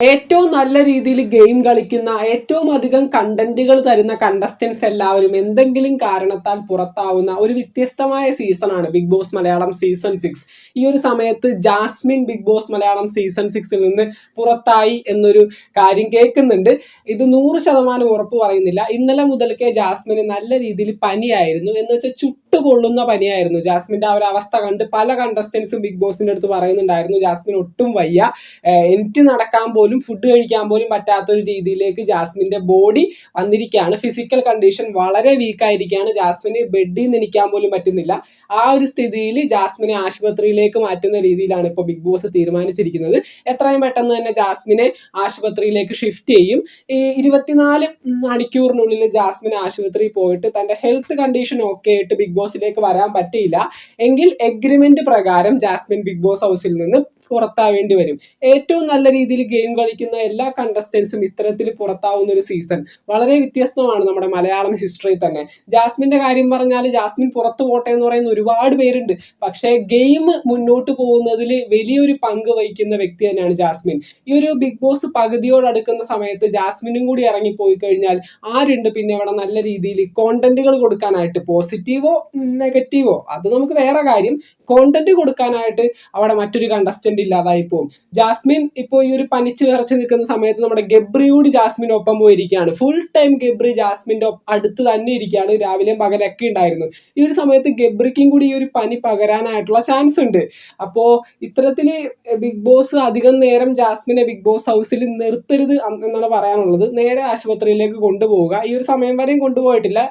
ഏറ്റവും നല്ല രീതിയിൽ ഗെയിം കളിക്കുന്ന ഏറ്റവും അധികം കണ്ടന്റുകൾ തരുന്ന കണ്ടസ്റ്റൻസ് എല്ലാവരും എന്തെങ്കിലും കാരണത്താൽ പുറത്താവുന്ന ഒരു വ്യത്യസ്തമായ സീസണാണ് ബിഗ് ബോസ് മലയാളം സീസൺ 6. ഈ ഒരു സമയത്ത് Jasmine big boss Malayalam season 6ൽ നിന്ന് പുറത്തായി എന്നൊരു കാര്യം കേൾക്കുന്നുണ്ട്. ഇത് 100% ഉറപ്പ് പറയുന്നില്ല. ഇന്നലെ മുതൽക്കേ ജാസ്മിന് നല്ല രീതിയിൽ പനിയായിരുന്നു, എന്ന് വെച്ചാൽ ചുട്ടുപൊള്ളുന്ന പനിയായിരുന്നു. ജാസ്മിന്റെ ആ ഒരു അവസ്ഥ കണ്ട് പല കണ്ടസ്റ്റൻസും ബിഗ് ബോസിന്റെ അടുത്ത് പറയുന്നുണ്ടായിരുന്നു ജാസ്മിൻ ഒട്ടും വയ്യ, എനിക്ക് നടക്കാൻ പോലും ഫുഡ് കഴിക്കാൻ പോലും പറ്റാത്തൊരു രീതിയിലേക്ക് ജാസ്മിന്റെ ബോഡി വന്നിരിക്കുകയാണ്. ഫിസിക്കൽ കണ്ടീഷൻ വളരെ വീക്കായിരിക്കുകയാണ്. ജാസ്മിന് ബെഡിൽ നിന്ന് എണീക്കാൻ പോലും പറ്റുന്നില്ല. ആ ഒരു സ്ഥിതിയിൽ ജാസ്മിനെ ആശുപത്രിയിലേക്ക് മാറ്റുന്ന രീതിയിലാണ് ഇപ്പോൾ ബിഗ് ബോസ് തീരുമാനിച്ചിരിക്കുന്നത്. എത്രയും പെട്ടെന്ന് തന്നെ ജാസ്മിനെ ആശുപത്രിയിലേക്ക് ഷിഫ്റ്റ് ചെയ്യും. ഈ 24 മണിക്കൂറിനുള്ളിൽ ജാസ്മിൻ ആശുപത്രിയിൽ പോയിട്ട് തന്റെ ഹെൽത്ത് കണ്ടീഷൻ ഒക്കെ ആയിട്ട് ബിഗ് ബോസിലേക്ക് വരാൻ പറ്റിയില്ല എങ്കിൽ എഗ്രിമെന്റ് പ്രകാരം ജാസ്മിൻ ബിഗ് ബോസ് ഹൗസിൽ നിന്ന് പുറത്താവേണ്ടി വരും. ഏറ്റവും നല്ല രീതിയിൽ ഗെയിം കളിക്കുന്ന എല്ലാ കണ്ടസ്റ്റൻസും ഇത്തരത്തിൽ പുറത്താവുന്ന ഒരു സീസൺ വളരെ വ്യത്യസ്തമാണ് നമ്മുടെ മലയാളം ഹിസ്റ്ററി തന്നെ. ജാസ്മിന്റെ കാര്യം പറഞ്ഞാൽ ജാസ്മിൻ പുറത്തു പോട്ടെ എന്ന് പറയുന്ന ഒരുപാട് പേരുണ്ട്, പക്ഷേ ഗെയിം മുന്നോട്ട് പോകുന്നതിൽ വലിയൊരു പങ്ക് വഹിക്കുന്ന വ്യക്തി തന്നെയാണ് ജാസ്മിൻ. ഈ ഒരു ബിഗ് ബോസ് പകുതിയോടടുക്കുന്ന സമയത്ത് ജാസ്മിനും കൂടി ഇറങ്ങിപ്പോയി കഴിഞ്ഞാൽ ആരുണ്ട് പിന്നെ ഇവിടെ നല്ല രീതിയിൽ കോണ്ടന്റുകൾ കൊടുക്കാനായിട്ട്? പോസിറ്റീവോ നെഗറ്റീവോ അത് നമുക്ക് വേറെ കാര്യം, കോണ്ടന്റ് കൊടുക്കാനായിട്ട് അവിടെ മറ്റൊരു കണ്ടസ്റ്റന്റ് ഇല്ലാതായി പോകും. ജാസ്മിൻ ഇപ്പോൾ ഈ ഒരു പനിച്ച് വിറച്ച് നിൽക്കുന്ന സമയത്ത് നമ്മുടെ ഗബ്രിയോട് ജാസ്മിൻ ഒപ്പം പോയിരിക്കുകയാണ്. ഫുൾ ടൈം ഗബ്രി ജാസ്മിന്റെ അടുത്ത് തന്നെ ഇരിക്കുകയാണ്. രാവിലെയും പകലൊക്കെ ഉണ്ടായിരുന്നു. ഈ ഒരു സമയത്ത് ഗബ്രിക്കും കൂടി ഈ ഒരു പനി പകരാനായിട്ടുള്ള ചാൻസ് ഉണ്ട്. അപ്പോൾ ഇത്തരത്തിൽ ബിഗ് ബോസ് അധികം നേരം ജാസ്മിനെ ബിഗ് ബോസ് ഹൗസിൽ നിർത്തരുത് എന്നാണ് പറയാനുള്ളത്. നേരെ ആശുപത്രിയിലേക്ക് കൊണ്ടുപോവുക. ഈ ഒരു സമയം വരെയും കൊണ്ടുപോയിട്ടില്ല.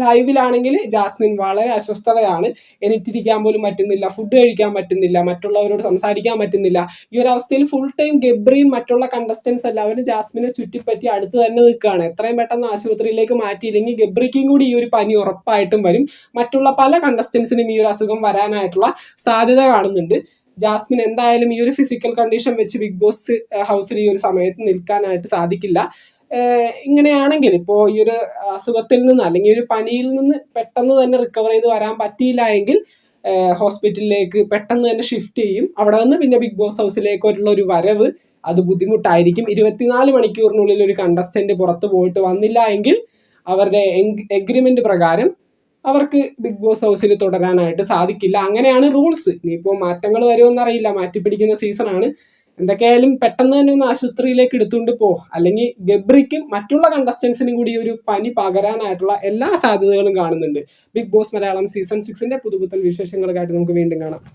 ലൈവിലാണെങ്കിൽ ജാസ്മിൻ വളരെ അസ്വസ്ഥതയാണ്. എണീറ്റിരിക്കാൻ പോലും പറ്റുന്നില്ല, ഫുഡ് കഴിക്കാൻ പറ്റുന്നില്ല, മറ്റുള്ളവരോട് സംസാരിക്കാൻ പറ്റുന്നില്ല. ഈ ഒരു അവസ്ഥയിൽ ഫുൾ ടൈം ഗബ്രിയും മറ്റുള്ള കണ്ടസ്റ്റൻസ് എല്ലാവരും ജാസ്മിനെ ചുറ്റിപ്പറ്റി അടുത്ത് തന്നെ നിൽക്കുകയാണ്. എത്രയും പെട്ടെന്ന് ആശുപത്രിയിലേക്ക് മാറ്റിയില്ലെങ്കിൽ ഗബ്രിക്കും കൂടി ഈ ഒരു പനി ഉറപ്പായിട്ടും വരും. മറ്റുള്ള പല കണ്ടസ്റ്റൻസിനും ഈ ഒരു അസുഖം വരാനായിട്ടുള്ള സാധ്യത കാണുന്നുണ്ട്. ജാസ്മിൻ എന്തായാലും ഈ ഒരു ഫിസിക്കൽ കണ്ടീഷൻ വെച്ച് ബിഗ് ബോസ് ഹൗസിൽ ഈ ഒരു സമയത്ത് നിൽക്കാനായിട്ട് സാധിക്കില്ല. ഇങ്ങനെയാണെങ്കിൽ ഇപ്പോൾ ഈ ഒരു അസുഖത്തിൽ നിന്ന് അല്ലെങ്കിൽ ഒരു പനിയിൽ നിന്ന് പെട്ടെന്ന് തന്നെ റിക്കവർ ചെയ്ത് വരാൻ പറ്റിയില്ല എങ്കിൽ ഹോസ്പിറ്റലിലേക്ക് പെട്ടെന്ന് തന്നെ ഷിഫ്റ്റ് ചെയ്യും. അവിടെ നിന്ന് പിന്നെ ബിഗ് ബോസ് ഹൗസിലേക്കുള്ള ഒരു വരവ് അത് ബുദ്ധിമുട്ടായിരിക്കും. 24 മണിക്കൂറിനുള്ളിൽ ഒരു കണ്ടസ്റ്റന്റ് പുറത്തു പോയിട്ട് വന്നില്ല എങ്കിൽ അവരുടെ എഗ്രിമെന്റ് പ്രകാരം അവർക്ക് ബിഗ് ബോസ് ഹൗസിൽ തുടരാനായിട്ട് സാധിക്കില്ല. അങ്ങനെയാണ് റൂൾസ്. ഇനിയിപ്പോൾ മാറ്റങ്ങൾ വരുമെന്നറിയില്ല, മാറ്റിപ്പിടിക്കുന്ന സീസണാണ്. എന്തൊക്കെയായാലും പെട്ടെന്ന് തന്നെ ഒന്ന് ആശുപത്രിയിലേക്ക് എടുത്തുകൊണ്ട് അല്ലെങ്കിൽ ഗബ്രിക്കും മറ്റുള്ള കണ്ടസ്റ്റൻസിനും കൂടി ഒരു പനി പകരാനായിട്ടുള്ള എല്ലാ സാധ്യതകളും കാണുന്നുണ്ട്. ബിഗ് ബോസ് മലയാളം സീസൺ 6ന്റെ പുതുപുത്തൻ വിശേഷങ്ങൾക്കായിട്ട് നമുക്ക് വീണ്ടും കാണാം.